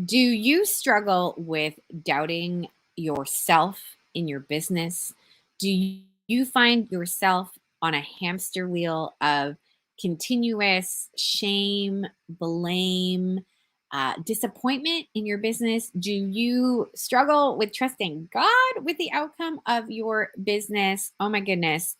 Do you struggle with doubting yourself in your business? Do you find yourself on a hamster wheel of continuous shame, blame, disappointment in your business? Do you struggle with trusting God with the outcome of your business? Oh my goodness.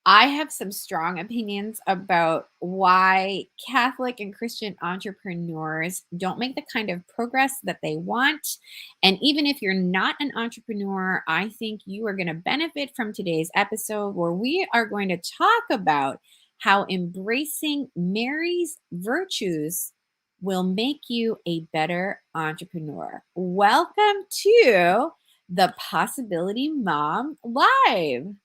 I have some strong opinions about why Catholic and Christian entrepreneurs don't make the kind of progress that they want. And even if you're not an entrepreneur, I think you are going to benefit from today's episode where we are going to talk about how embracing Mary's virtues will make you a better entrepreneur. Welcome to the Possibility Mom Live.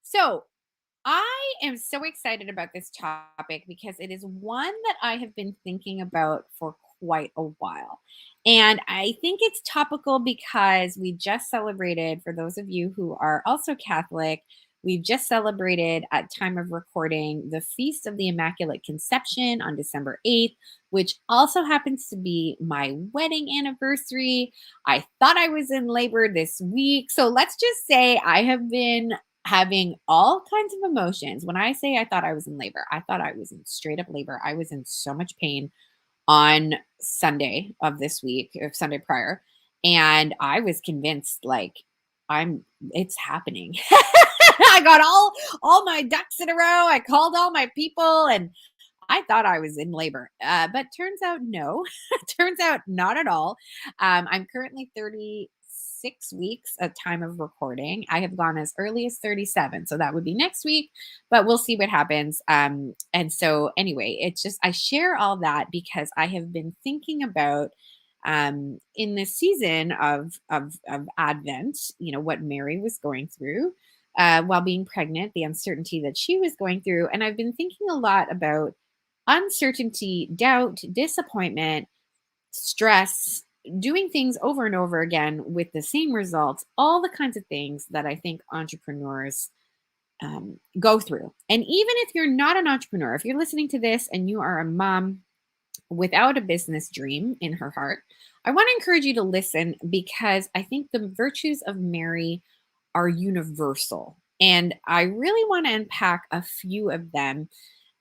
So, I am so excited about this topic because it is one that I have been thinking about for quite a while. And I think it's topical because we just celebrated, for those of you who are also Catholic, we've just celebrated at time of recording the Feast of the Immaculate Conception on December 8th, which also happens to be my wedding anniversary. I thought I was in labor this week. So let's just say I have been having all kinds of emotions. When I say I thought I was in labor, I thought I was in straight up labor. I was in so much pain on Sunday of this week, or Sunday prior, and I was convinced it's happening. I got all my ducks in a row. I called all my people and I thought I was in labor, but turns out no. Turns out not at all. I'm currently 36 weeks at time of recording. I have gone as early as 37, so that would be next week, but we'll see what happens. And so anyway, it's just I share all that because I have been thinking about in this season of Advent, what Mary was going through while being pregnant, the uncertainty that she was going through, and I've been thinking a lot about uncertainty, doubt, disappointment, stress, doing things over and over again with the same results, all the kinds of things that I think entrepreneurs go through. And even if you're not an entrepreneur, if you're listening to this and you are a mom without a business dream in her heart, I want to encourage you to listen because I think the virtues of Mary are universal. And I really want to unpack a few of them,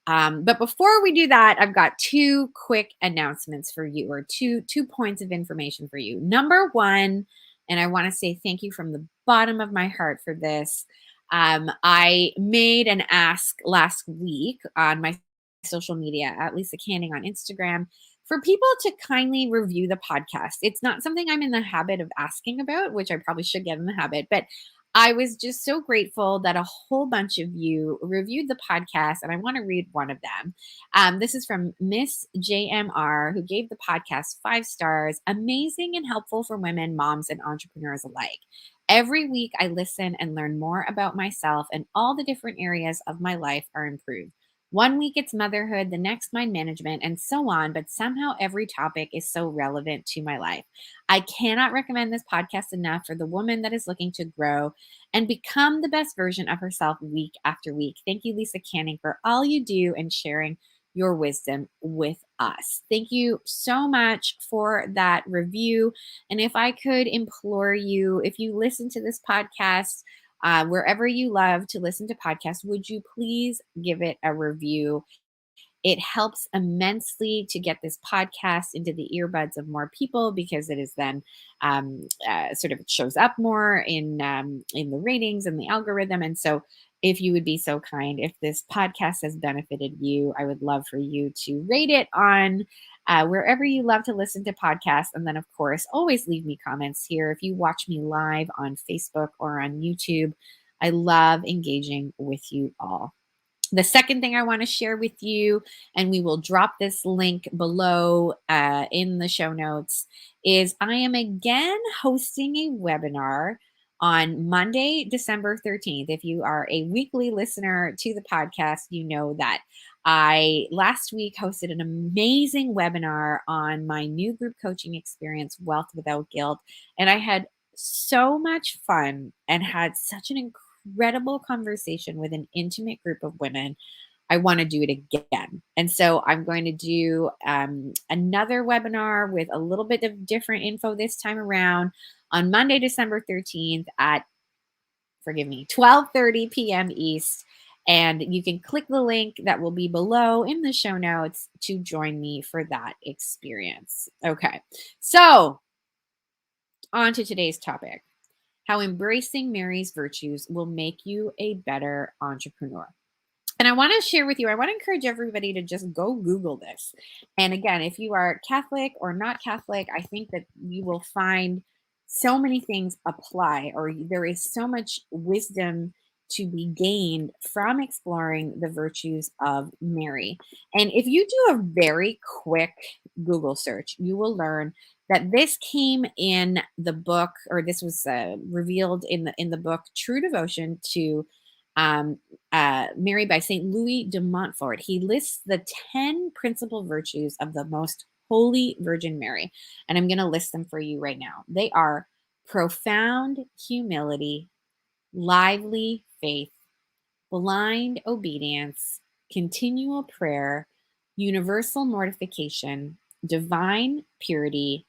but before we do that, I've got two quick announcements for you, or two points of information for you. Number one, and I want to say thank you from the bottom of my heart for this. I made an ask last week on my social media, at Lisa Canning on Instagram, for people to kindly review the podcast. It's not something I'm in the habit of asking about, which I probably should get in the habit, but I was just so grateful that a whole bunch of you reviewed the podcast, and I want to read one of them. This is from Miss JMR, who gave the podcast 5 stars. Amazing and helpful for women, moms, and entrepreneurs alike. Every week, I listen and learn more about myself, and all the different areas of my life are improved. One week it's motherhood, the next mind management, and so on, but somehow every topic is so relevant to my life. I cannot recommend this podcast enough for the woman that is looking to grow and become the best version of herself week after week. Thank you, Lisa Canning, for all you do and sharing your wisdom with us. Thank you so much for that review. And if I could implore you, if you listen to this podcast, wherever you love to listen to podcasts, would you please give it a review? It helps immensely to get this podcast into the earbuds of more people because it is then sort of shows up more in the ratings and the algorithm. And so, if you would be so kind, if this podcast has benefited you, I would love for you to rate it on wherever you love to listen to podcasts. And then, of course, always leave me comments here. If you watch me live on Facebook or on YouTube, I love engaging with you all. The second thing I want to share with you, and we will drop this link below in the show notes, is I am again hosting a webinar on Monday, December 13th. If you are a weekly listener to the podcast, you know that I last week hosted an amazing webinar on my new group coaching experience, Wealth Without Guilt. And I had so much fun and had such an incredible conversation with an intimate group of women. I want to do it again. And so I'm going to do another webinar with a little bit of different info this time around on Monday, December 13th at, forgive me, 12:30 p.m. East. And you can click the link that will be below in the show notes to join me for that experience. Okay. So, on to today's topic: how embracing Mary's virtues will make you a better entrepreneur. And I want to share with you, I want to encourage everybody to just go Google this. And again, if you are Catholic or not Catholic, I think that you will find so many things apply, or there is so much wisdom to be gained from exploring the virtues of Mary. And if you do a very quick Google search, you will learn that this came in the book, or this was revealed in the book True Devotion to um, Mary by St. Louis de Montfort. He lists the 10 principal virtues of the most holy Virgin Mary. And I'm going to list them for you right now. They are profound humility, lively faith, blind obedience, continual prayer, universal mortification, divine purity,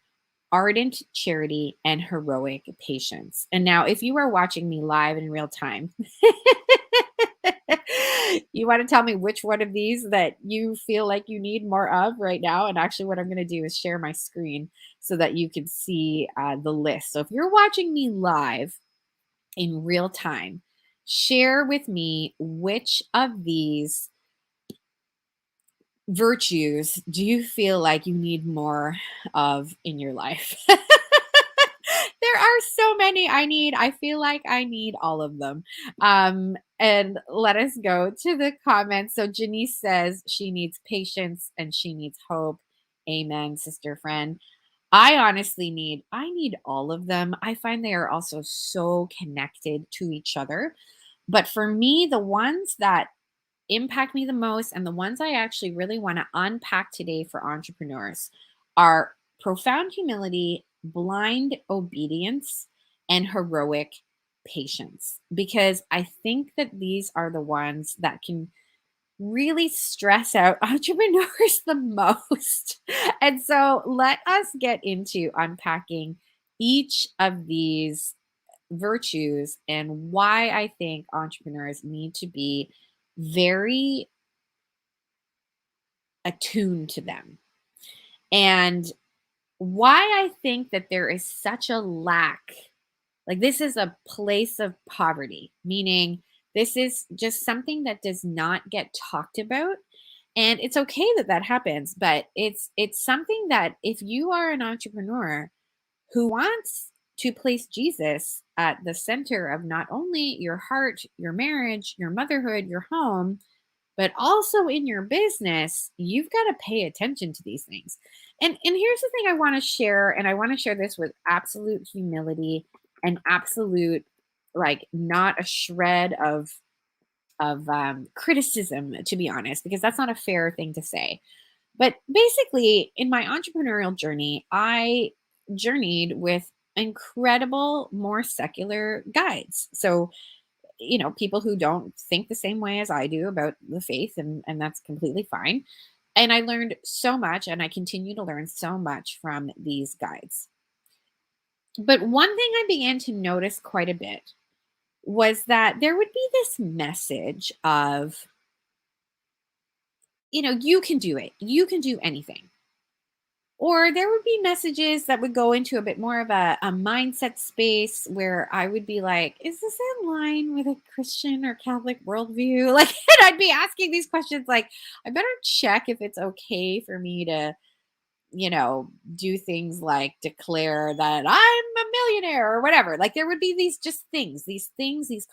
ardent charity, and heroic patience. And now, if you are watching me live in real time, you want to tell me which one of these that you feel like you need more of right now? And actually, what I'm going to do is share my screen so that you can see the list. So if you're watching me live in real time, share with me which of these virtues do you feel like you need more of in your life? There are so many I feel like I need all of them. And let us go to the comments. So Janice says she needs patience and she needs hope. Amen, sister friend. I need all of them. I find they are also so connected to each other. But for me, the ones that impact me the most and the ones I actually really want to unpack today for entrepreneurs are profound humility, blind obedience, and heroic patience. Because I think that these are the ones that can really stress out entrepreneurs the most. And so let us get into unpacking each of these virtues and why I think entrepreneurs need to be very attuned to them, and why I think that there is such a lack. Like, this is a place of poverty, meaning this is just something that does not get talked about. And it's okay that that happens, but it's something that if you are an entrepreneur who wants to place Jesus at the center of not only your heart, your marriage, your motherhood, your home, but also in your business, you've got to pay attention to these things. And here's the thing I want to share, and I want to share this with absolute humility and absolute, like, not a shred of criticism, to be honest, because that's not a fair thing to say. But basically, in my entrepreneurial journey, I journeyed with incredible, more secular guides. So, people who don't think the same way as I do about the faith, and that's completely fine. And I learned so much, and I continue to learn so much from these guides. But one thing I began to notice quite a bit was that there would be this message of, you can do it, you can do anything. Or there would be messages that would go into a bit more of a mindset space where I would be like, is this in line with a Christian or Catholic worldview? Like, and I'd be asking these questions like, I better check if it's okay for me to, do things like declare that I'm a millionaire or whatever. Like, there would be these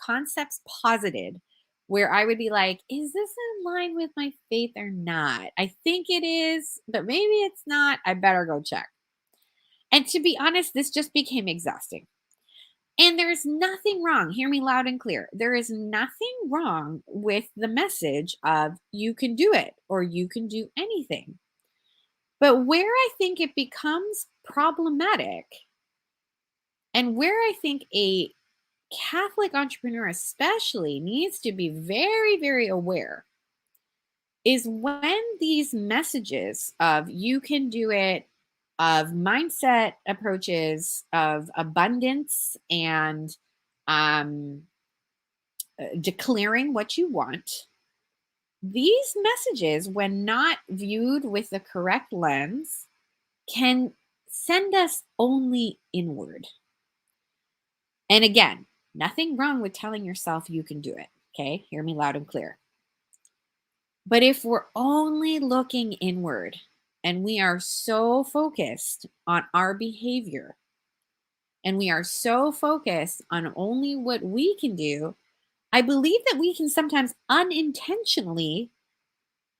concepts posited where I would be like, is this in line with my faith or not? I think it is, but maybe it's not. I better go check. And to be honest, this just became exhausting. And there's nothing wrong. Hear me loud and clear. There is nothing wrong with the message of you can do it or you can do anything. But where I think it becomes problematic And where I think a Catholic entrepreneur especially needs to be very, very aware is when these messages of you can do it, of mindset approaches, of abundance, and um, declaring what you want, these messages, when not viewed with the correct lens, can send us only inward. And again, nothing wrong with telling yourself you can do it. Okay, hear me loud and clear. But if we're only looking inward and we are so focused on our behavior and we are so focused on only what we can do, I believe that we can sometimes unintentionally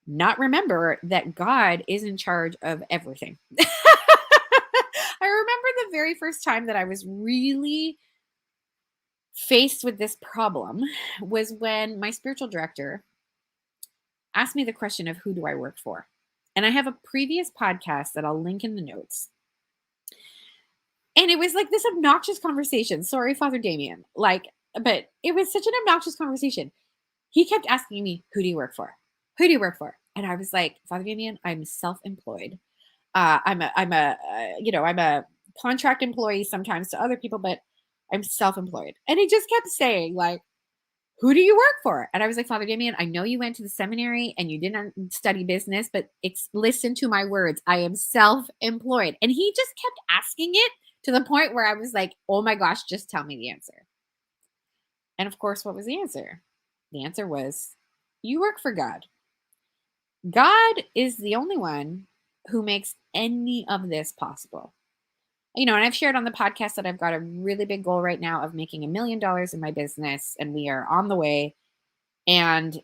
not remember that God is in charge of everything. I remember the very first time that I was really faced with this problem was when my spiritual director asked me the question of who do I work for? And I have a previous podcast that I'll link in the notes. And it was like this obnoxious conversation. Sorry, Father Damien. But it was such an obnoxious conversation. He kept asking me, who do you work for? Who do you work for? And I was like, Father Damien, I'm self-employed. I'm a contract employee sometimes to other people, but I'm self-employed. And he just kept saying, like, who do you work for? And I was like, Father Damien, I know you went to the seminary and you didn't study business, but listen to my words. I am self-employed. And he just kept asking it to the point where I was like, oh my gosh, just tell me the answer. And of course, what was the answer? The answer was, you work for God. God is the only one who makes any of this possible. And I've shared on the podcast that I've got a really big goal right now of making $1 million in my business, and we are on the way. And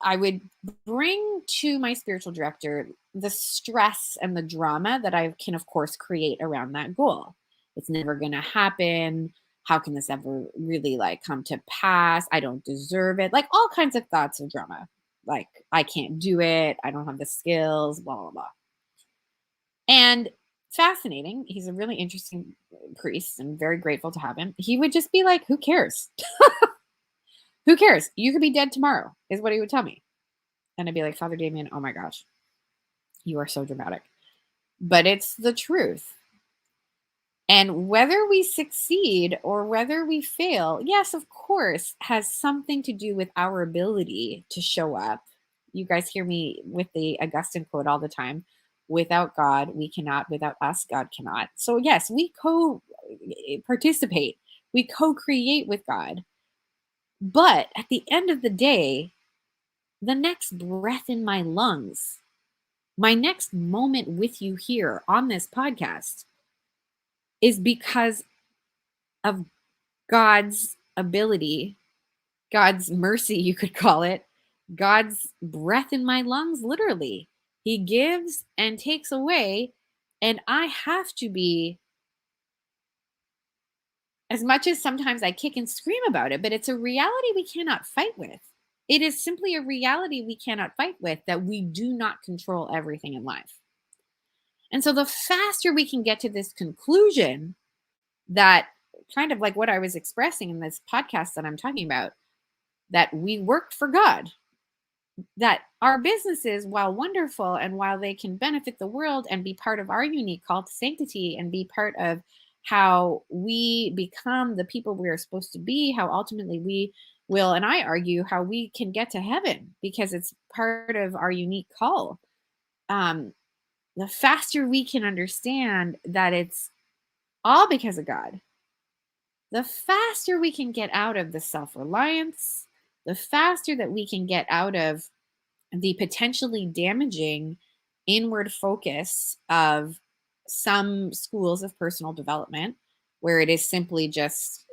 I would bring to my spiritual director the stress and the drama that I can, of course, create around that goal. It's never going to happen. How can this ever really come to pass? I don't deserve it. Like all kinds of thoughts of drama. Like I can't do it. I don't have the skills, blah, blah, blah. And fascinating. He's a really interesting priest and very grateful to have him. He would just be like, who cares? Who cares? You could be dead tomorrow, is what he would tell me. And I'd be like, Father Damien, oh my gosh, you are so dramatic. But it's the truth. And whether we succeed or whether we fail, yes, of course, has something to do with our ability to show up. You guys hear me with the Augustine quote all the time. Without God, we cannot. Without us, God cannot. So yes, we co-participate. We co-create with God. But at the end of the day, the next breath in my lungs, my next moment with you here on this podcast is because of God's ability, God's mercy, you could call it, God's breath in my lungs, literally. He gives and takes away, and I have to be, as much as sometimes I kick and scream about it, but it's a reality we cannot fight with. It is simply a reality we cannot fight with, that we do not control everything in life. And so the faster we can get to this conclusion, that kind of like what I was expressing in this podcast that I'm talking about, that we work for God, that our businesses, while wonderful and while they can benefit the world and be part of our unique call to sanctity and be part of how we become the people we are supposed to be, how ultimately we will, and I argue, how we can get to heaven because it's part of our unique call. The faster we can understand that it's all because of God, the faster we can get out of the self-reliance, the faster that we can get out of the potentially damaging inward focus of some schools of personal development, where it is simply just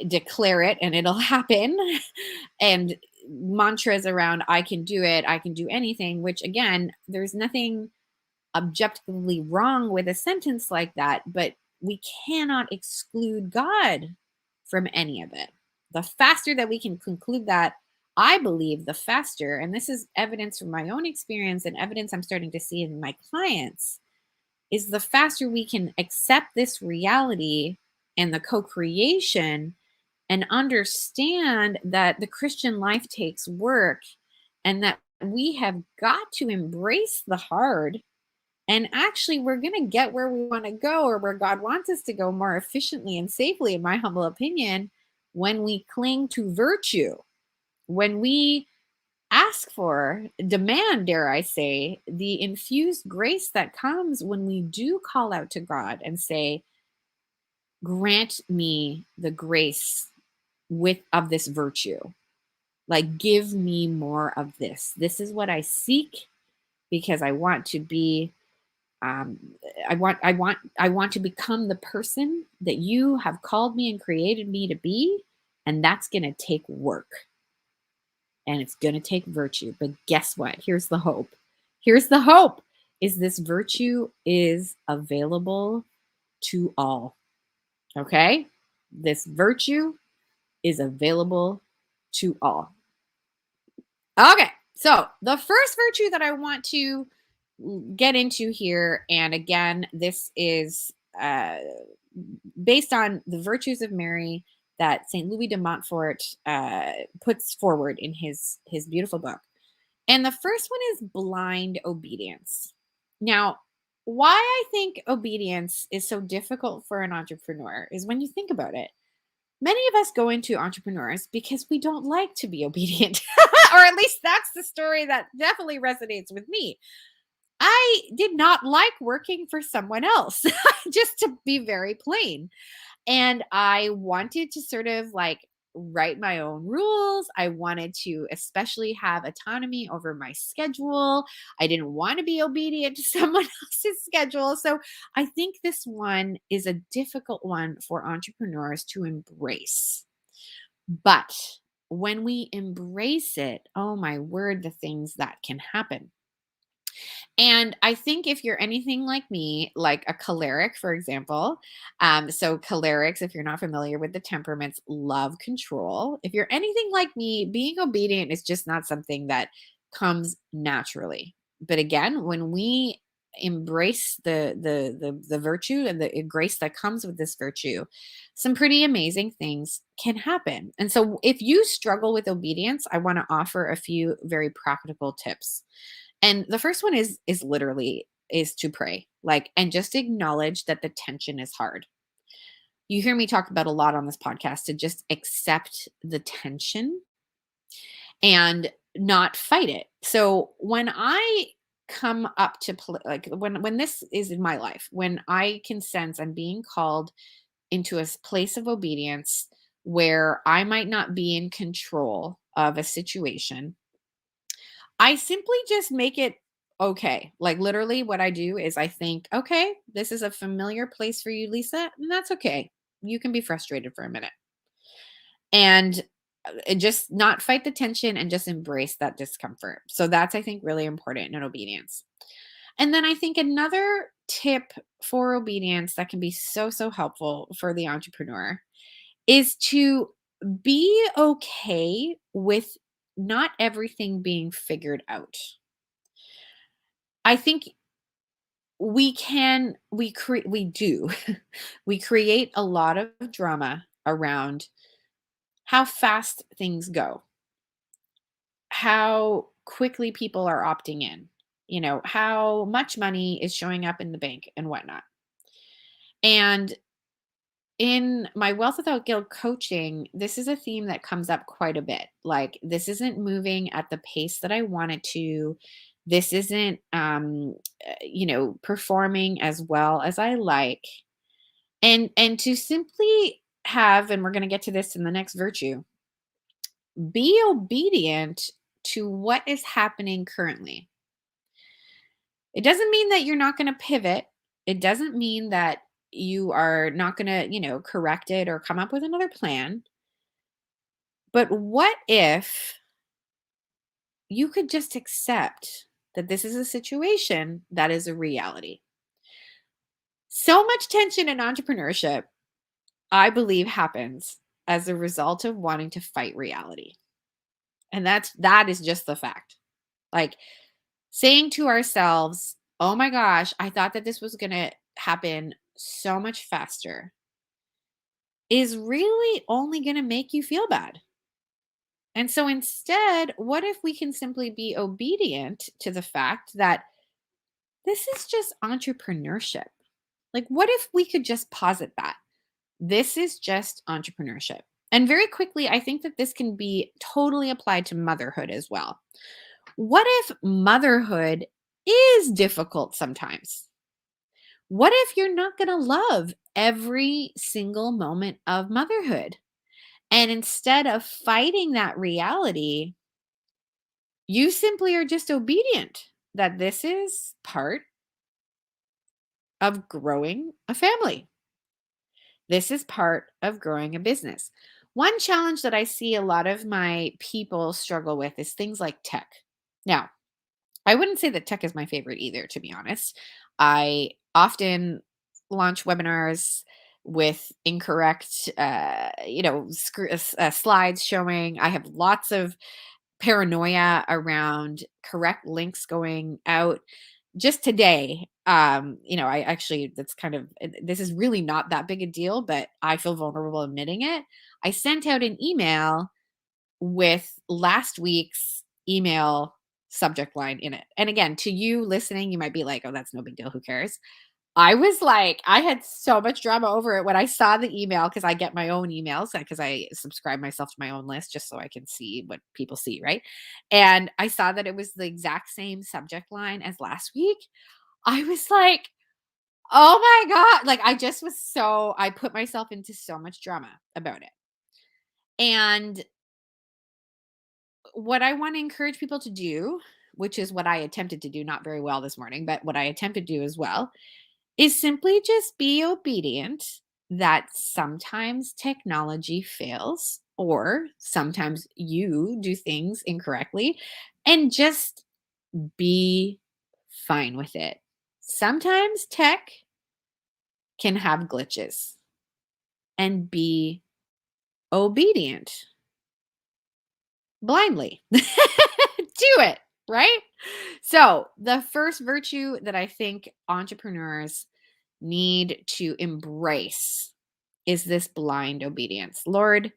declare it and it'll happen, and mantras around I can do it, I can do anything, which again, there's nothing objectively wrong with a sentence like that, but we cannot exclude God from any of it. The faster that we can conclude that, I believe the faster, and this is evidence from my own experience and evidence I'm starting to see in my clients, is the faster we can accept this reality and the co-creation and understand that the Christian life takes work and that we have got to embrace the hard. And actually, we're going to get where we want to go or where God wants us to go more efficiently and safely, in my humble opinion, when we cling to virtue, when we ask for, demand, dare I say, the infused grace that comes when we do call out to God and say, grant me the grace with of this virtue. Like, give me more of this. This is what I seek because I want to be um, I want to become the person that you have called me and created me to be, and that's going to take work and it's going to take virtue. But guess what? Here's the hope. Here's the hope is this virtue is available to all. Okay? This virtue is available to all. Okay. So, the first virtue that I want to get into here, and again, this is based on the virtues of Mary that St. Louis de Montfort puts forward in his beautiful book. And the first one is blind obedience. Now, why I think obedience is so difficult for an entrepreneur is when you think about it. Many of us go into entrepreneurs because we don't like to be obedient, or at least that's the story that definitely resonates with me. I did not like working for someone else, just to be very plain. And I wanted to sort of like write my own rules. I wanted to especially have autonomy over my schedule. I didn't want to be obedient to someone else's schedule. So I think this one is a difficult one for entrepreneurs to embrace. But when we embrace it, oh my word, the things that can happen. And I think if you're anything like me, like a choleric, for example, so cholerics, if you're not familiar with the temperaments, love control. If you're anything like me, being obedient is just not something that comes naturally. But again, when we embrace the virtue and the grace that comes with this virtue, some pretty amazing things can happen. And so if you struggle with obedience, I want to offer a few very practical tips. And the first one is literally is to pray. Like, and just acknowledge that the tension is hard. You hear me talk about a lot on this podcast to just accept the tension and not fight it. So when I come up to like when this is in my life, when I can sense I'm being called into a place of obedience where I might not be in control of a situation, I simply just make it okay. Like, literally what I do is I think, "Okay, this is a familiar place for you, Lisa, and that's okay. You can be frustrated for a minute." And, just not fight the tension and just embrace that discomfort. So that's, I think, really important in obedience. And then I think another tip for obedience that can be so, so helpful for the entrepreneur is to be okay with not everything being figured out. I think we do we create a lot of drama around how fast things go, how quickly people are opting in, how much money is showing up in the bank and whatnot. And in my Wealth Without Guilt coaching, this is a theme that comes up quite a bit. Like, this isn't moving at the pace that I want it to. This isn't, performing as well as I like. And to simply have, and we're going to get to this in the next virtue, be obedient to what is happening currently. It doesn't mean that you're not going to pivot. It doesn't mean that you are not going to, correct it or come up with another plan. But what if you could just accept that this is a situation that is a reality? So much tension in entrepreneurship, I believe, happens as a result of wanting to fight reality. And that is just the fact. Like, saying to ourselves, oh my gosh, I thought that this was going to happen so much faster, is really only going to make you feel bad. And so instead, what if we can simply be obedient to the fact that this is just entrepreneurship? Like, what if we could just posit that? This is just entrepreneurship. And very quickly, I think that this can be totally applied to motherhood as well. What if motherhood is difficult sometimes? What if you're not going to love every single moment of motherhood? And instead of fighting that reality, you simply are just obedient that this is part of growing a family. This is part of growing a business. One challenge that I see a lot of my people struggle with is things like tech. Now, I wouldn't say that tech is my favorite either, to be honest. I often launch webinars with incorrect, slides showing. I have lots of paranoia around correct links going out. Just today, I actually, that's kind of, this is really not that big a deal, but I feel vulnerable admitting it. I sent out an email with last week's email subject line in it. And again, to you listening, you might be like, oh, that's no big deal. Who cares? I was like, I had so much drama over it when I saw the email because I get my own emails because I subscribe myself to my own list just so I can see what people see, right? And I saw that it was the exact same subject line as last week. I was like, oh my God. Like, I put myself into so much drama about it. And what I want to encourage people to do, which is what I attempted to do, not very well this morning, but what I attempted to do as well, is simply just be obedient that sometimes technology fails or sometimes you do things incorrectly and just be fine with it. Sometimes tech can have glitches and be obedient blindly. Do it, right? So, the first virtue that I think entrepreneurs need to embrace is this blind obedience. Lord,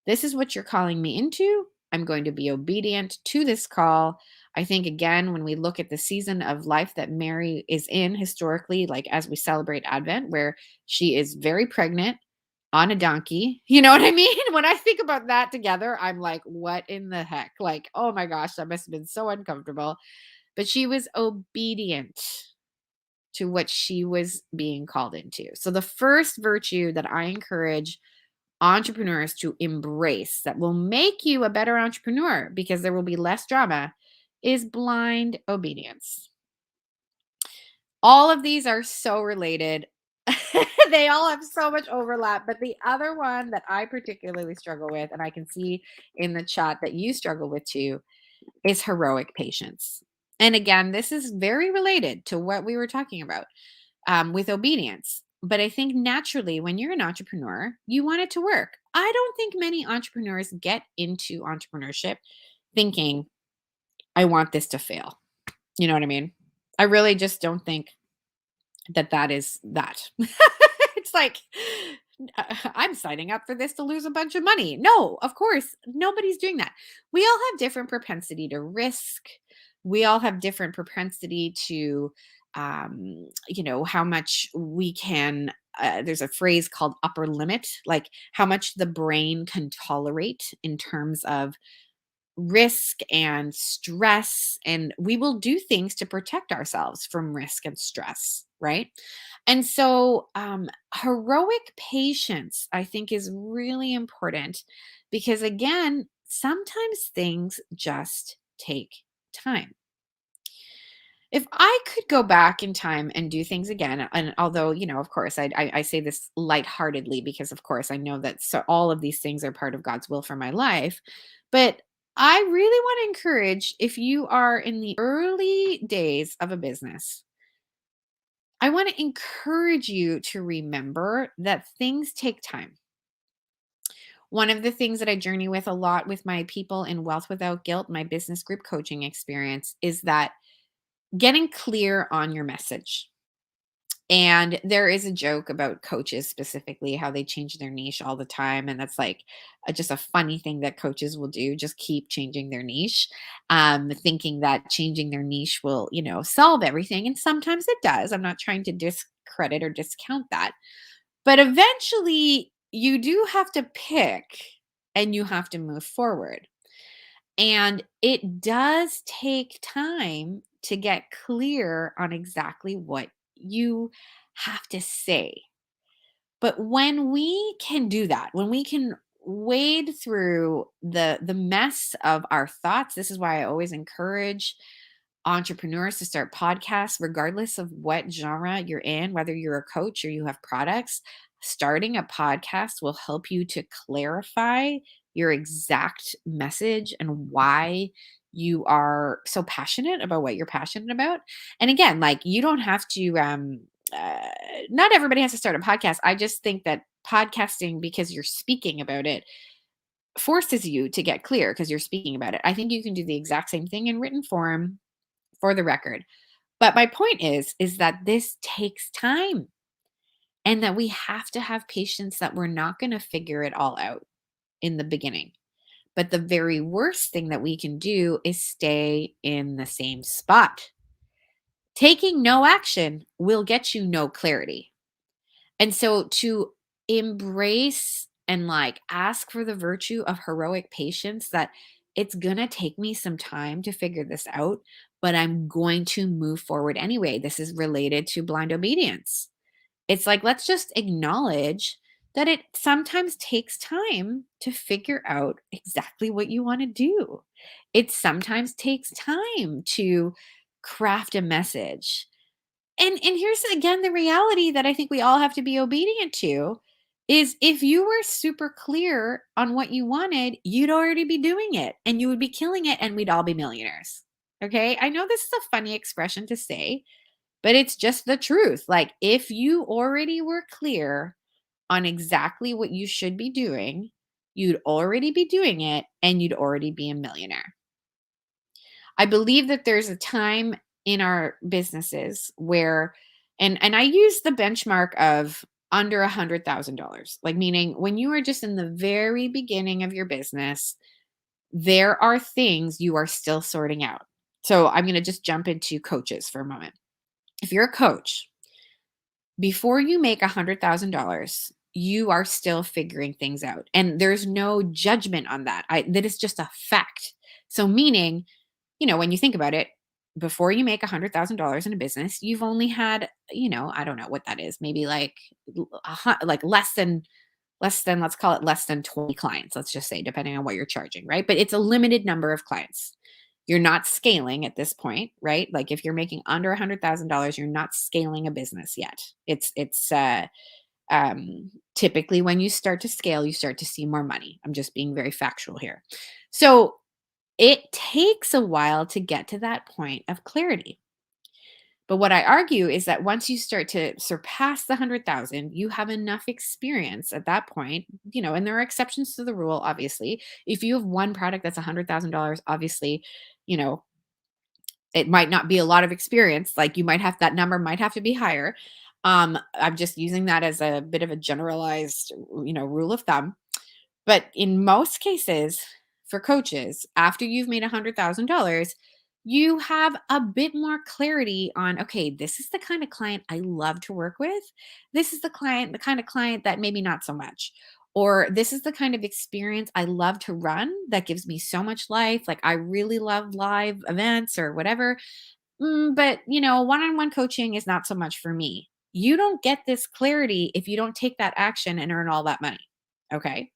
this is what you're calling me into. I'm going to be obedient to this call. I think, again, when we look at the season of life that Mary is in historically, like as we celebrate Advent, where she is very pregnant on a donkey, you know what I mean? When I think about that together, I'm like, what in the heck? Like, oh my gosh, that must have been so uncomfortable. But she was obedient to what she was being called into. So, the first virtue that I encourage entrepreneurs to embrace that will make you a better entrepreneur because there will be less drama is blind obedience. All of these are so related. They all have so much overlap. But the other one that I particularly struggle with, and I can see in the chat that you struggle with too, is heroic patience. And again, this is very related to what we were talking about with obedience. But I think naturally, when you're an entrepreneur, you want it to work. I don't think many entrepreneurs get into entrepreneurship thinking, I want this to fail. You know what I mean? I really just don't think that is that. It's like, I'm signing up for this to lose a bunch of money. No, of course, nobody's doing that. We all have different propensity to risk. We all have different propensity to, how much we can. There's a phrase called upper limit, like how much the brain can tolerate in terms of risk and stress, and we will do things to protect ourselves from risk and stress, right? And so heroic patience, I think, is really important because, again, sometimes things just take time. If I could go back in time and do things again, and although, of course, I say this lightheartedly because, of course, I know that all of these things are part of God's will for my life. But I really want to encourage, if you are in the early days of a business, I want to encourage you to remember that things take time. One of the things that I journey with a lot with my people in Wealth Without Guilt, my business group coaching experience, is that getting clear on your message. And there is a joke about coaches specifically, how they change their niche all the time. And that's like just a funny thing that coaches will do, just keep changing their niche, thinking that changing their niche will, solve everything. And sometimes it does. I'm not trying to discredit or discount that. But eventually, you do have to pick and you have to move forward. And it does take time to get clear on exactly what you have to say. But when we can do that, when we can wade through the mess of our thoughts, this is why I always encourage entrepreneurs to start podcasts, regardless of what genre you're in, whether you're a coach or you have products. Starting a podcast will help you to clarify your exact message and why you are so passionate about what you're passionate about. And again, like you don't have to, uh, not everybody has to start a podcast. I just think that podcasting, because you're speaking about it, forces you to get clear because you're speaking about it. I think you can do the exact same thing in written form for the record. But my point is that this takes time and that we have to have patience, that we're not going to figure it all out in the beginning. But the very worst thing that we can do is stay in the same spot. Taking no action will get you no clarity. And so to embrace and like ask for the virtue of heroic patience, that it's going to take me some time to figure this out, but I'm going to move forward anyway. This is related to blind obedience. It's like, let's just acknowledge that it sometimes takes time to figure out exactly what you want to do. It sometimes takes time to craft a message. And here's again the reality that I think we all have to be obedient to is if you were super clear on what you wanted, you'd already be doing it and you would be killing it and we'd all be millionaires. Okay? I know this is a funny expression to say, but it's just the truth. Like if you already were clear on exactly what you should be doing, you'd already be doing it and you'd already be a millionaire. I believe that there's a time in our businesses where, and I use the benchmark of under $100,000, like meaning when you are just in the very beginning of your business, there are things you are still sorting out. So I'm going to just jump into coaches for a moment. If you're a coach, before you make $100,000, you are still figuring things out, and there's no judgment on that. That is just a fact. So meaning, when you think about it, before you make $100,000 in a business, you've only had, I don't know what that is, maybe like, like less than, let's call it less than 20 clients, let's just say, depending on what you're charging, right? But it's a limited number of clients. You're not scaling at this point, right? Like if you're making under $100,000, you're not scaling a business yet. Typically when you start to scale, you start to see more money. I'm just being very factual here. So it takes a while to get to that point of clarity. But what I argue is that once you start to surpass the 100,000, you have enough experience at that point, and there are exceptions to the rule, obviously. If you have one product that's $100,000, obviously, you know, it might not be a lot of experience. Like that number might have to be higher. I'm just using that as a bit of a generalized, rule of thumb. But in most cases, for coaches, after you've made $100,000, you have a bit more clarity on, okay, this is the kind of client I love to work with. This is the kind of client that maybe not so much. Or this is the kind of experience I love to run that gives me so much life. Like I really love live events or whatever. But, one-on-one coaching is not so much for me. You don't get this clarity if you don't take that action and earn all that money. Okay.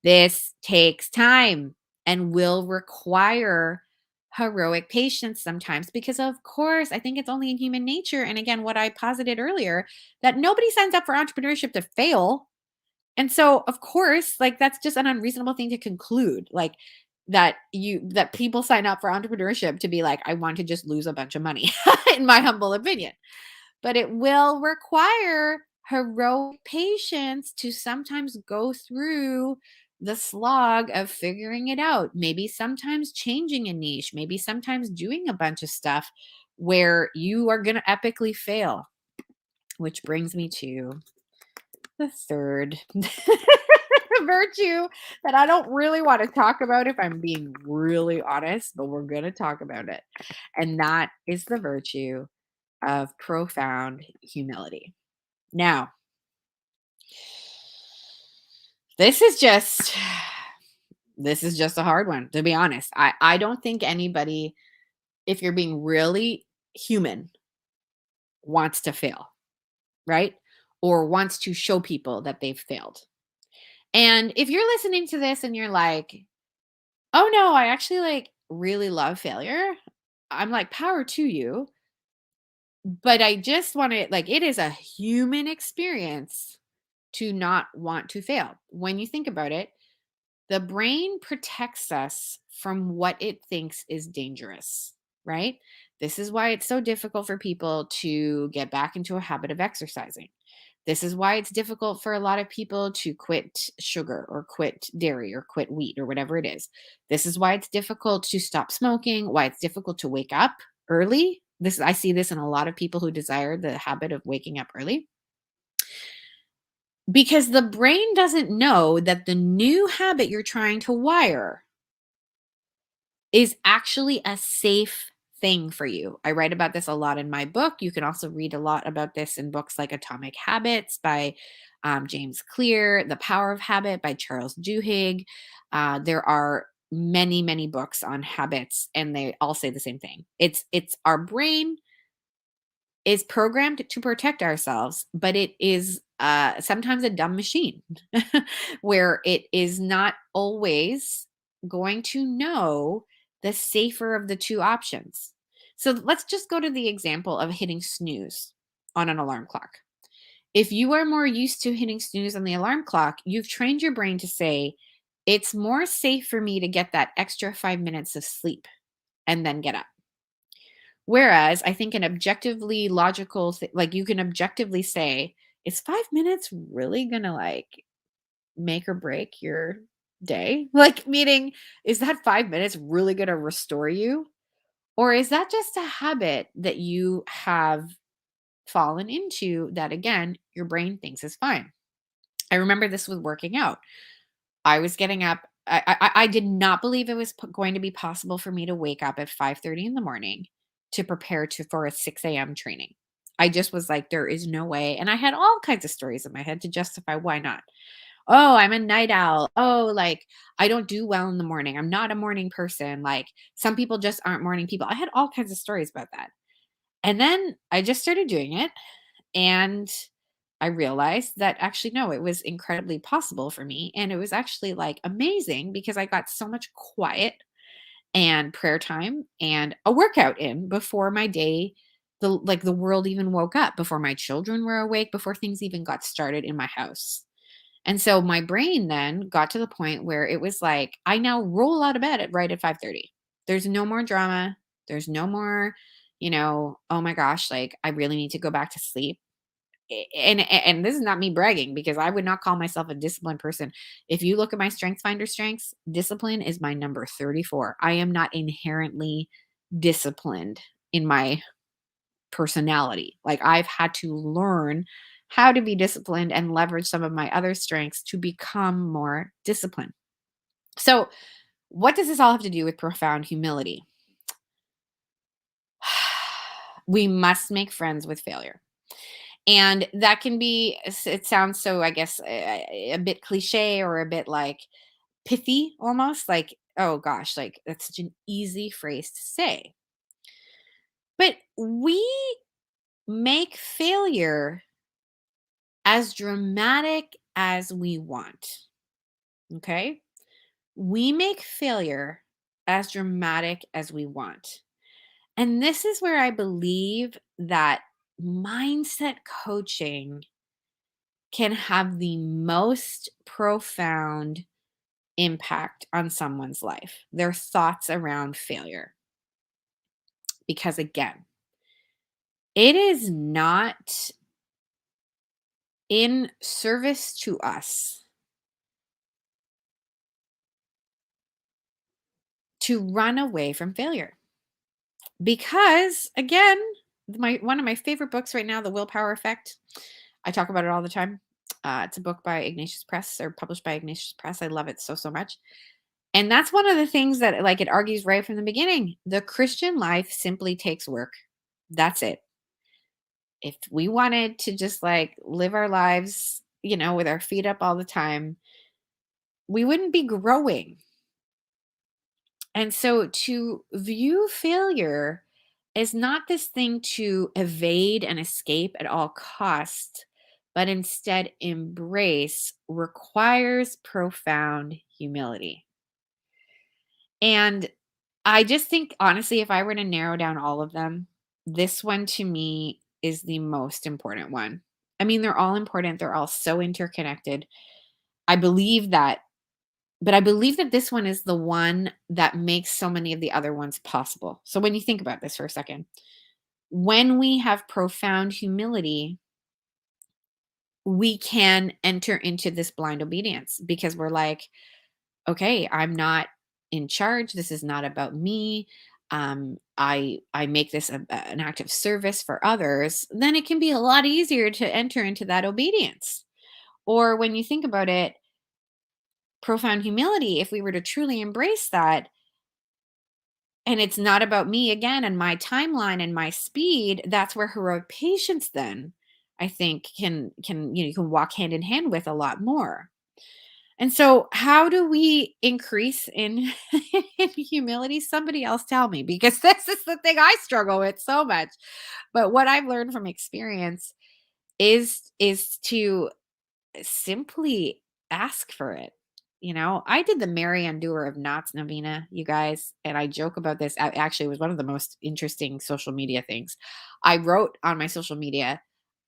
This takes time and will require heroic patience sometimes because, of course, I think it's only in human nature. And again, what I posited earlier, that nobody signs up for entrepreneurship to fail. And so, of course, like that's just an unreasonable thing to conclude. Like, that people sign up for entrepreneurship to be like, I want to just lose a bunch of money, in my humble opinion. But it will require heroic patience to sometimes go through the slog of figuring it out. Maybe sometimes changing a niche, maybe sometimes doing a bunch of stuff. where you are going to epically fail, which brings me to the third virtue that I don't really want to talk about if I'm being really honest, but we're going to talk about it. And that is the virtue of profound humility. Now, this is just a hard one, to be honest. I don't think anybody, if you're being really human, wants to fail, right? Or wants to show people that they've failed. And if you're listening to this and you're like, "Oh no, I actually like really love failure." I'm like, "Power to you." But I just want to like it is a human experience to not want to fail. When you think about it, the brain protects us from what it thinks is dangerous, right? This is why it's so difficult for people to get back into a habit of exercising. This is why it's difficult for a lot of people to quit sugar or quit dairy or quit wheat or whatever it is. This is why it's difficult to stop smoking, why it's difficult to wake up early. This I see this in a lot of people who desire the habit of waking up early because the brain doesn't know that the new habit you're trying to wire is actually a safe thing for you. I write about this a lot in my book. You can also read a lot about this in books like Atomic Habits by James Clear, The Power of Habit by Charles Duhigg. There are many, many books on habits, and they all say the same thing. It's our brain is programmed to protect ourselves, but it is sometimes a dumb machine where it is not always going to know the safer of the two options. So let's just go to the example of hitting snooze on an alarm clock. If you are more used to hitting snooze on the alarm clock, you've trained your brain to say, it's more safe for me to get that extra 5 minutes of sleep and then get up. Whereas I think an objectively logical like, you can objectively say, "Is 5 minutes really gonna, like, make or break your day?" Like, meaning, is that 5 minutes really gonna restore you? Or is that just a habit that you have fallen into that, again, your brain thinks is fine? I remember this with working out. I was getting up I did not believe it was going to be possible for me to wake up at 5:30 in the morning to prepare for a 6 a.m. training. I just was like, there is no way. And I had all kinds of stories in my head to justify why not. Oh, I'm a night owl. Oh, like I don't do well in the morning. I'm not a morning person. Like some people just aren't morning people. I had all kinds of stories about that. And then I just started doing it. And I realized that actually, no, it was incredibly possible for me. And it was actually like amazing because I got so much quiet and prayer time and a workout in before my day, the world even woke up, before my children were awake, before things even got started in my house. And so my brain then got to the point where it was like, I now roll out of bed at right at 5:30. There's no more drama. There's no more, oh my gosh, like I really need to go back to sleep. And this is not me bragging because I would not call myself a disciplined person. If you look at my strengths finder strengths, discipline is my number 34. I am not inherently disciplined in my personality. Like I've had to learn how to be disciplined and leverage some of my other strengths to become more disciplined. So, what does this all have to do with profound humility? We must make friends with failure. And that can be, it sounds so, I guess, a bit cliche or a bit like pithy almost, like, oh gosh, like that's such an easy phrase to say. But we make failure as dramatic as we want. Okay. We make failure as dramatic as we want. And this is where I believe that mindset coaching can have the most profound impact on someone's life, their thoughts around failure. Because again, it is not in service to us to run away from failure. Because again, my one of my favorite books right now, The Willpower Effect. I talk about it all the time. It's a book by Ignatius Press or published by Ignatius Press. I love it so, so much. And that's one of the things that like it argues right from the beginning. The Christian life simply takes work. That's it. If we wanted to just like live our lives, with our feet up all the time, we wouldn't be growing. And so to view failure is not this thing to evade and escape at all costs, but instead embrace requires profound humility. And I just think, honestly, if I were to narrow down all of them, this one to me is the most important one. I mean, they're all important, they're all so interconnected. I believe that, but I believe that this one is the one that makes so many of the other ones possible. So when you think about this for a second, when we have profound humility, we can enter into this blind obedience because we're like, okay, I'm not in charge. This is not about me. I make this an act of service for others. Then it can be a lot easier to enter into that obedience. Or when you think about it, profound humility, if we were to truly embrace that, and it's not about me again and my timeline and my speed, that's where heroic patience then I think can you can walk hand in hand with a lot more. And so, how do we increase in, in humility? Somebody else tell me because this is the thing I struggle with so much. But what I've learned from experience is to simply ask for it. I did the Mary Undoer of Knots novena, you guys, and I joke about this. Actually, it was one of the most interesting social media things. I wrote on my social media,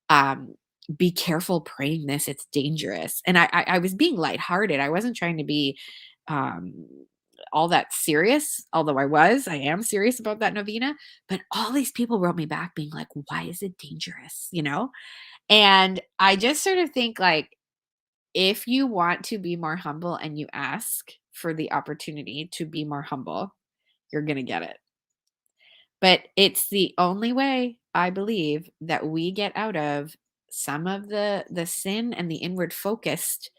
um, be careful praying this, it's dangerous. And I was being lighthearted. I wasn't trying to be um all that serious, although I am serious about that novena. But all these people wrote me back being like, why is it dangerous? And I just sort of think like, if you want to be more humble and you ask for the opportunity to be more humble, you're gonna get it. But it's the only way, I believe, that we get out of some of the sin and the inward focused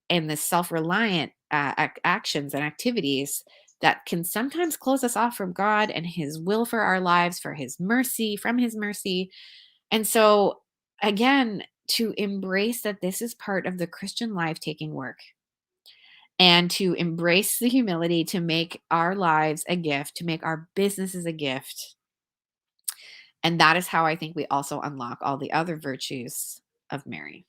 and the self-reliant actions and activities that can sometimes close us off from God and his will for our lives, for his mercy, from his mercy. And so again, to embrace that this is part of the Christian life taking work and to embrace the humility to make our lives a gift, to make our businesses a gift, and that is how I think we also unlock all the other virtues of Mary.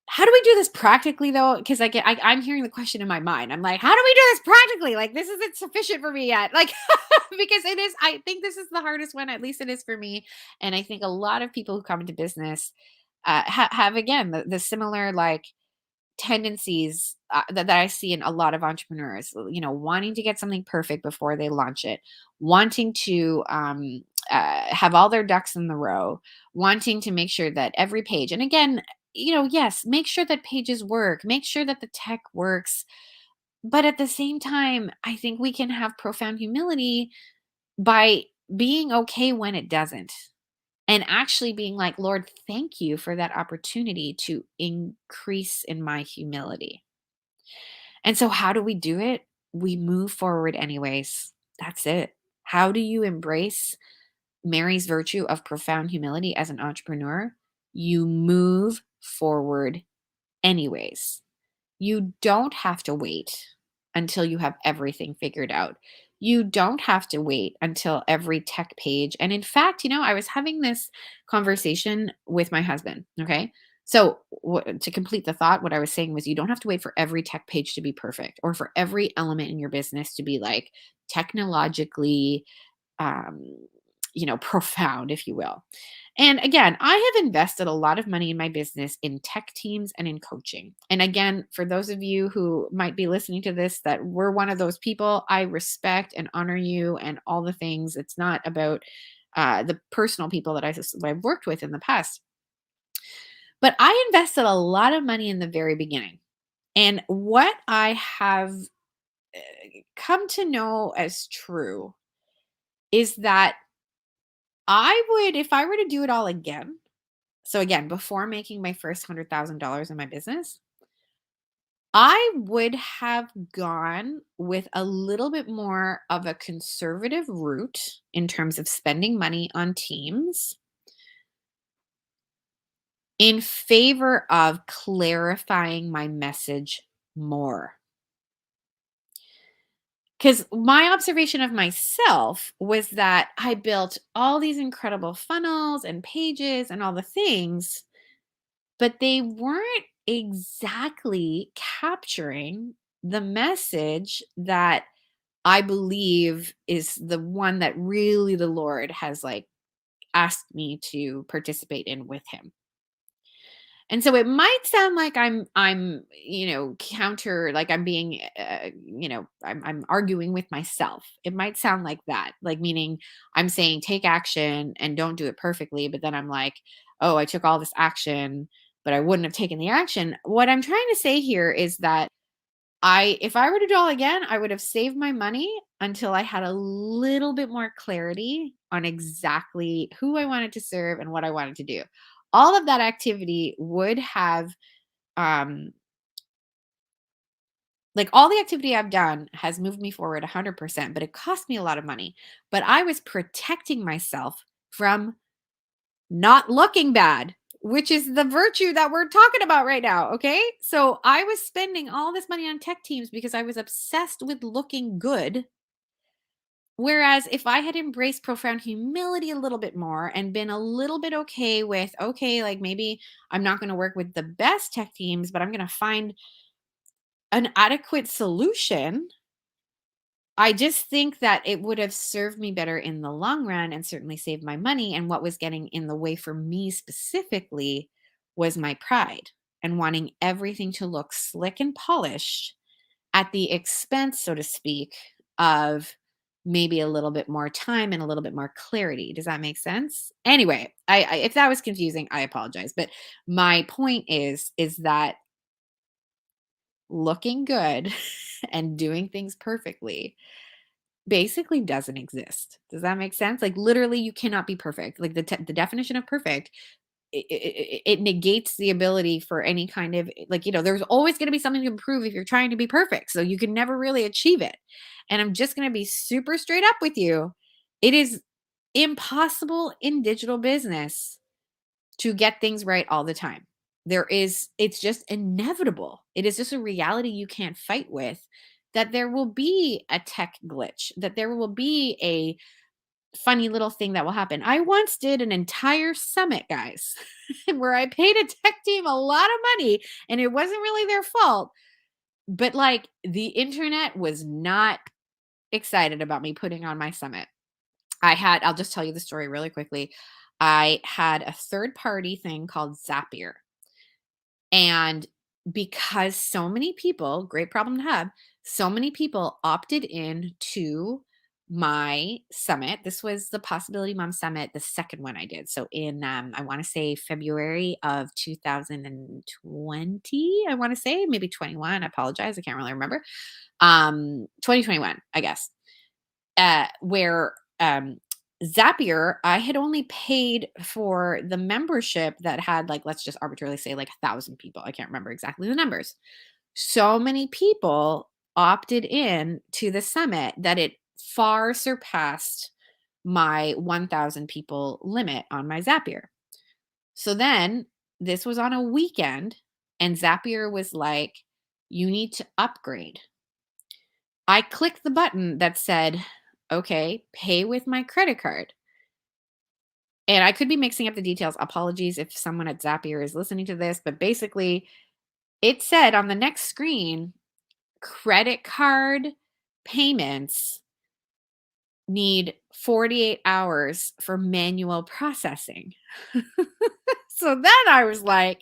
How do we do this practically though? Because I'm hearing the question in my mind. I'm like, how do we do this practically? Like, this isn't sufficient for me yet. Like, because it is, I think this is the hardest one, at least it is for me. And I think a lot of people who come into business have again the similar like tendencies that I see in a lot of entrepreneurs, wanting to get something perfect before they launch it, wanting to have all their ducks in the row, wanting to make sure that every page, and again, yes, make sure that pages work, make sure that the tech works. But at the same time, I think we can have profound humility by being okay when it doesn't. And actually being like, Lord, thank you for that opportunity to increase in my humility. And so, how do we do it? We move forward anyways. That's it. How do you embrace Mary's virtue of profound humility as an entrepreneur? You move forward anyways. You don't have to wait until you have everything figured out. You don't have to wait until every tech page. And in fact, I was having this conversation with my husband. Okay. So, to complete the thought, what I was saying was you don't have to wait for every tech page to be perfect or for every element in your business to be like technologically um, profound, if you will. And again, I have invested a lot of money in my business in tech teams and in coaching. And again, for those of you who might be listening to this, that we're one of those people, I respect and honor you and all the things. It's not about the personal people that I've worked with in the past. But I invested a lot of money in the very beginning. And what I have come to know as true is that I would, if I were to do it all again, so again, before making my first $100,000 in my business, I would have gone with a little bit more of a conservative route in terms of spending money on teams in favor of clarifying my message more. Because my observation of myself was that I built all these incredible funnels and pages and all the things, but they weren't exactly capturing the message that I believe is the one that really the Lord has like asked me to participate in with him. And so it might sound like I'm counter, like I'm being, I'm arguing with myself. It might sound like that, like meaning I'm saying take action and don't do it perfectly. But then I'm like, oh, I took all this action, but I wouldn't have taken the action. What I'm trying to say here is that if I were to do all again, I would have saved my money until I had a little bit more clarity on exactly who I wanted to serve and what I wanted to do. All of that activity would have, um, like all the activity I've done has moved me forward 100%, but it cost me a lot of money. But I was protecting myself from not looking bad, which is the virtue that we're talking about right now. Okay. So I was spending all this money on tech teams because I was obsessed with looking good. Whereas if I had embraced profound humility a little bit more and been a little bit okay with, okay, like maybe I'm not going to work with the best tech teams, but I'm going to find an adequate solution. I just think that it would have served me better in the long run and certainly saved my money. And what was getting in the way for me specifically was my pride and wanting everything to look slick and polished at the expense, so to speak, of maybe a little bit more time and a little bit more clarity. Does that make sense? Anyway, if that was confusing, I apologize. But my point is that looking good and doing things perfectly basically doesn't exist. Does that make sense? Like literally you cannot be perfect. Like the definition of perfect, it negates the ability for any kind of like, there's always going to be something to improve if you're trying to be perfect. So you can never really achieve it. And I'm just going to be super straight up with you. It is impossible in digital business to get things right all the time. It's just inevitable. It is just a reality you can't fight with, that there will be a tech glitch, that there will be a funny little thing that will happen. I once did an entire summit, guys, where I paid a tech team a lot of money and it wasn't really their fault, but like the internet was not excited about me putting on my summit. I'll just tell you the story really quickly. I had a third party thing called Zapier. And because so many people, great problem to have, so many people opted in to my summit. This was the Possibility Mom Summit, the second one I did. So in I want to say February of 2020, I want to say maybe 21. I apologize, I can't really remember. 2021, I guess. Where Zapier, I had only paid for the membership that had like, let's just arbitrarily say like 1,000 people. I can't remember exactly the numbers. So many people opted in to the summit that it far surpassed my 1,000 people limit on my Zapier. So then this was on a weekend and Zapier was like, you need to upgrade. I clicked the button that said, okay, pay with my credit card. And I could be mixing up the details. Apologies if someone at Zapier is listening to this, but basically it said on the next screen, credit card payments need 48 hours for manual processing. So then I was like,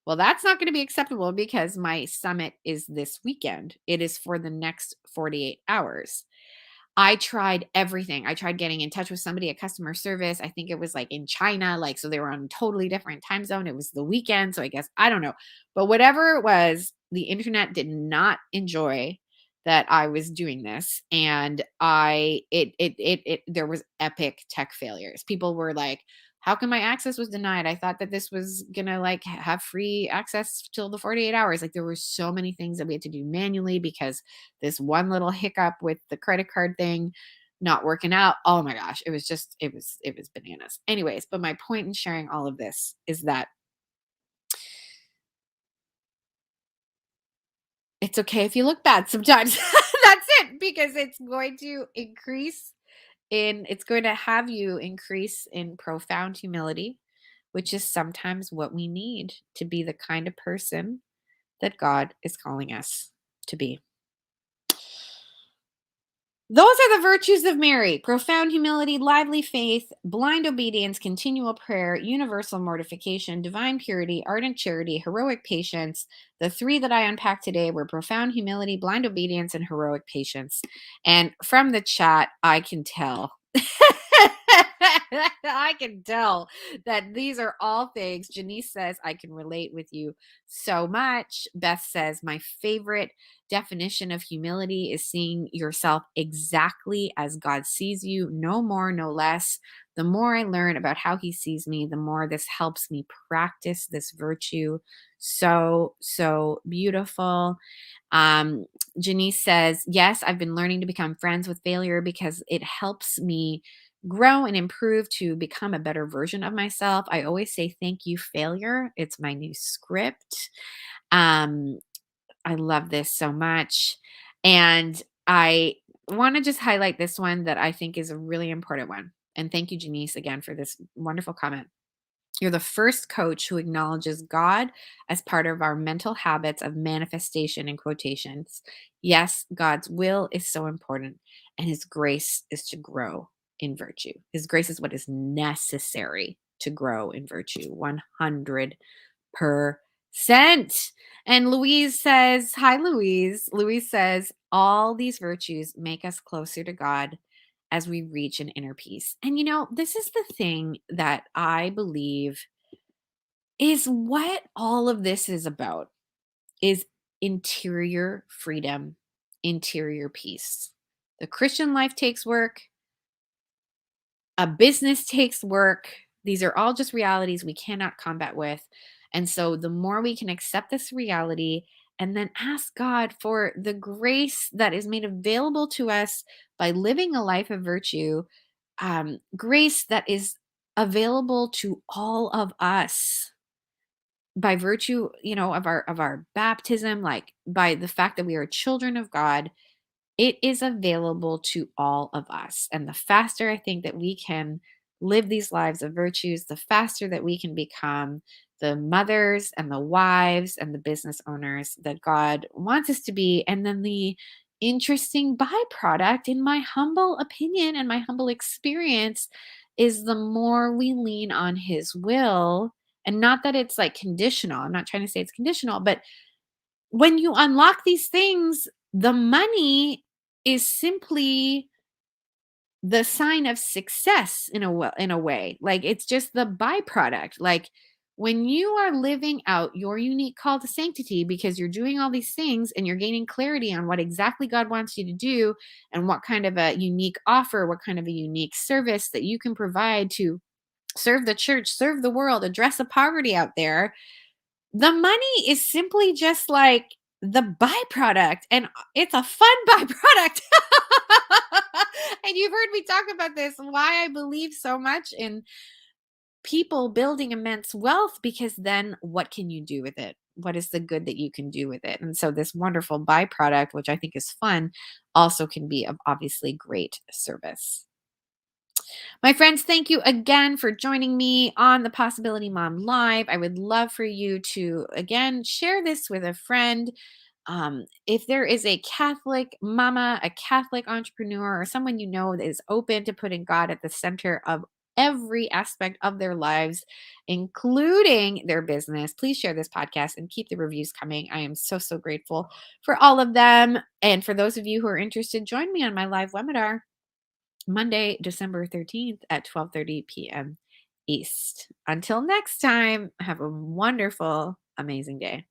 well, that's not going to be acceptable because my summit is this weekend. It is for the next 48 hours. I tried everything. I tried getting in touch with somebody at customer service. I think it was like in China, like, so they were on a totally different time zone. It was the weekend. So I guess, I don't know. But whatever it was, the internet did not enjoy that I was doing this, and I it there was epic tech failures. People were like, "How come my access was denied? I thought that this was gonna like have free access till the 48 hours." Like there were so many things that we had to do manually because this one little hiccup with the credit card thing not working out. Oh my gosh, it was just it was bananas. Anyways, but my point in sharing all of this is that it's okay if you look bad sometimes. That's it, because it's going to increase it's going to have you increase in profound humility, which is sometimes what we need to be the kind of person that God is calling us to be. Those are the virtues of Mary: profound humility, lively faith, blind obedience, continual prayer, universal mortification, divine purity, ardent charity, heroic patience. The three that I unpacked today were profound humility, blind obedience, and heroic patience. And from the chat, I can tell. I can tell that these are all things. Janice says, I can relate with you so much. Beth says, my favorite definition of humility is seeing yourself exactly as God sees you, no more, no less. The more I learn about how he sees me, the more this helps me practice this virtue. So, so beautiful. Um, Janice says, yes, I've been learning to become friends with failure because it helps me grow and improve to become a better version of myself. I always say, thank you, failure. It's my new script. Um, I love this so much. And I want to just highlight this one that I think is a really important one. And thank you, Janice, again for this wonderful comment. You're the first coach who acknowledges God as part of our mental habits of manifestation in quotations. Yes, God's will is so important, and his grace is to grow in virtue. His grace is what is necessary to grow in virtue. 100%. And Louise says, hi, Louise. Louise says, all these virtues make us closer to God as we reach an inner peace. And this is the thing that I believe is what all of this is about, is interior freedom, interior peace. The Christian life takes work. A business takes work. These are all just realities we cannot combat with. And so the more we can accept this reality and then ask God for the grace that is made available to us by living a life of virtue, grace that is available to all of us by virtue, of our baptism, like by the fact that we are children of God, it is available to all of us. And the faster I think that we can live these lives of virtues, the faster that we can become the mothers and the wives and the business owners that God wants us to be. And then the interesting byproduct, in my humble opinion and my humble experience, is the more we lean on his will. And not that it's like conditional. I'm not trying to say it's conditional, but when you unlock these things, the money is simply the sign of success in a way. Like it's just the byproduct. Like when you are living out your unique call to sanctity because you're doing all these things and you're gaining clarity on what exactly God wants you to do and what kind of a unique offer, what kind of a unique service that you can provide to serve the church, serve the world, address the poverty out there, the money is simply just like the byproduct, and it's a fun byproduct. And you've heard me talk about this, why I believe so much in people building immense wealth, because then what can you do with it? What is the good that you can do with it? And so this wonderful byproduct, which I think is fun, also can be of obviously great service. My friends, thank you again for joining me on the Possibility Mom Live. I would love for you to, again, share this with a friend. If there is a Catholic mama, a Catholic entrepreneur, or someone you know that is open to putting God at the center of every aspect of their lives, including their business, please share this podcast and keep the reviews coming. I am so, so grateful for all of them. And for those of you who are interested, join me on my live webinar Monday, December 13th at 12:30 p.m. East. Until next time, have a wonderful, amazing day.